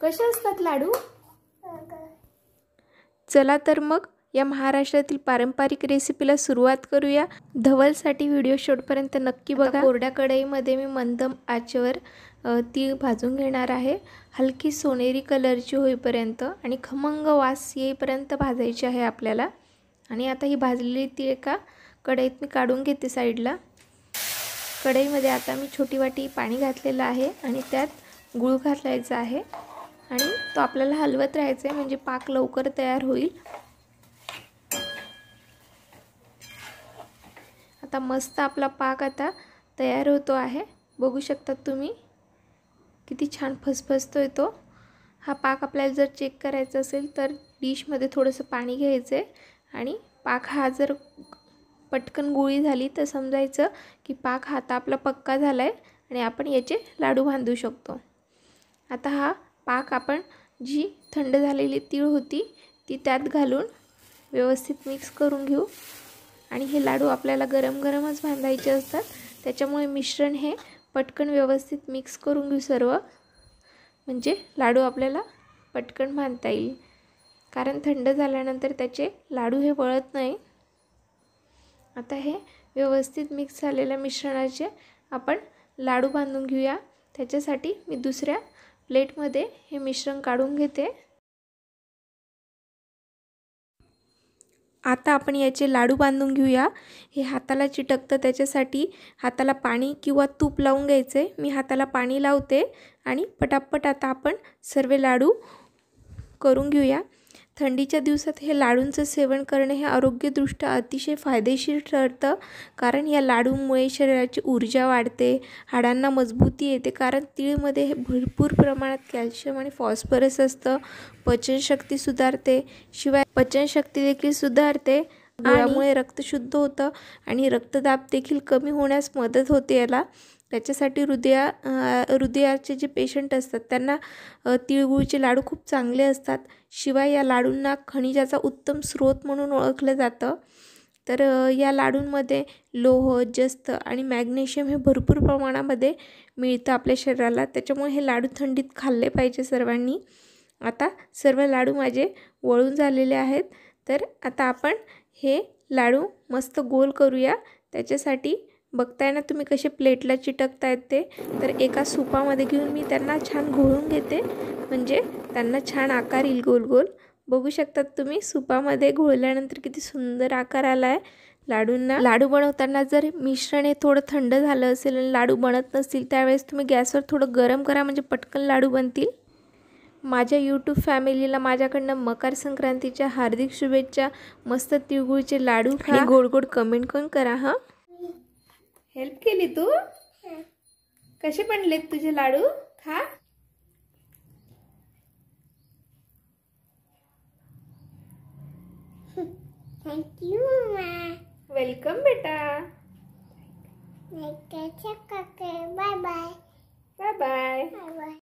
कसे असतात लाडू? चला तर मग या महाराष्ट्रातील पारंपरिक रेसिपीला सुरुवात करूया। धवलसाठी व्हिडिओ शेवटपर्यंत नक्की बघा। कोरड्या कढईमध्ये मी मंदम आचेवर तीळ भाजून घेणार आहे। हलकी सोनेरी कलरची होईपर्यंत आणि खमंग वास येईपर्यंत भाजायची आहे आपल्याला। आणि आता ही भाजलेली तीळ एका कढईत मी काढून घेते साईडला। कढईमध्ये आता मी छोटी वाटी पाणी घातलेलं आहे आणि त्यात गूळ घालायचा आहे आणि तो आपल्याला हलवत राहायचा आहे म्हणजे पाक लवकर तयार होईल। आता मस्त आपला पाक आता तयार होतो आहे। बघू शकता तुम्ही किती छान फसफसतोय तो। हा पाक आपल्याला जर चेक करायचा असेल तर डिशमध्ये थोडंसं पाणी घ्यायचं आणि पाक हा जर पटकन गुळी झाली तर समजायचं की पाक हा आता आपला पक्का झालाय आणि आपण याचे लाडू बांधू शकतो। आता हा पाक आपण जी थंड झालेली तीळ होती ती त्यात घालून व्यवस्थित मिक्स करून घेऊ आणि हे लाडू आपल्याला गरम गरमच बांधायचे असतात। त्याच्यामुळे मिश्रण हे पटकन व्यवस्थित मिक्स करून घेऊ सर्व, म्हणजे लाडू आपल्याला पटकन बांधता येईल। कारण थंड झाल्यानंतर त्याचे लाडू हे वळत नाही। आता हे व्यवस्थित मिक्स झालेल्या मिश्रणाचे आपण लाडू बांधून घेऊया। त्याच्यासाठी मी दुसऱ्या प्लेटमध्ये हे मिश्रण काढून घेते। आता आपण याचे लाडू बांधून घेऊया। हे हाताला चिटकतं त्याच्यासाठी हाताला पाणी किंवा तूप लावून घ्यायचे। मी हाताला पाणी लावते आणि पटापट आता आपण सर्व लाडू करून घेऊया। थंडीच्या दिवसात हे लाडूंचं सेवन करणे हे आरोग्यदृष्ट्या अतिशय फायदेशीर ठरतं। कारण या लाडूंमुळे शरीराची ऊर्जा वाढते, हाडांना मजबूती येते। कारण तीळमध्ये हे भरपूर प्रमाणात कॅल्शियम आणि फॉस्फरस असतं। पचनशक्ती सुधारते, शिवाय पचनशक्ती देखील सुधारते। गुळामुळे रक्त शुद्ध होतं आणि रक्तदाब देखील कमी होण्यास मदत होते याला। त्याच्यासाठी हृदयाचे जे पेशंट असतात त्यांना तिळगुळचे लाडू खूप चांगले असतात। शिवाय या लाडूंना खनिजाचा उत्तम स्रोत म्हणून ओळखलं जातं। तर या लाडूंमध्ये लोह, जस्त आणि मॅग्नेशियम हे भरपूर प्रमाणामध्ये मिळतं आपल्या शरीराला। त्याच्यामुळे हे लाडू थंडीत खाल्ले पाहिजे सर्वांनी। आता सर्व लाडू माझे वळून झालेले आहेत। तर आता आपण हे लाडू मस्त गोल करूया। त्याच्यासाठी बघताय ना तुम्ही कसे प्लेटला चिटकतायत ते। तर एका सुपामध्ये घेऊन मी त्यांना छान घोळून घेते, म्हणजे त्यांना छान आकार येईल गोल गोल। बघू शकतात तुम्ही सुपामध्ये घोळल्यानंतर किती सुंदर आकार आला आहे लाडूंना। लाडू बनवताना जर मिश्रण हे थोडं थंड झालं असेल आणि लाडू बनत नसतील त्यावेळेस तुम्ही गॅसवर थोडं गरम करा, म्हणजे पटकन लाडू बनतील। माझ्या यूट्यूब फॅमिलीला माझ्याकडनं मकर संक्रांतीच्या हार्दिक शुभेच्छा। मस्त तिळगुळचे लाडू खा आणि गोड गोड कमेंट पण करा। हां, हेल्प केली तू? कसे बनलेत तुझे लाडू? खा। थैंक यू मम्मा। वेलकम बेटा। Bye bye. Bye bye. Bye bye.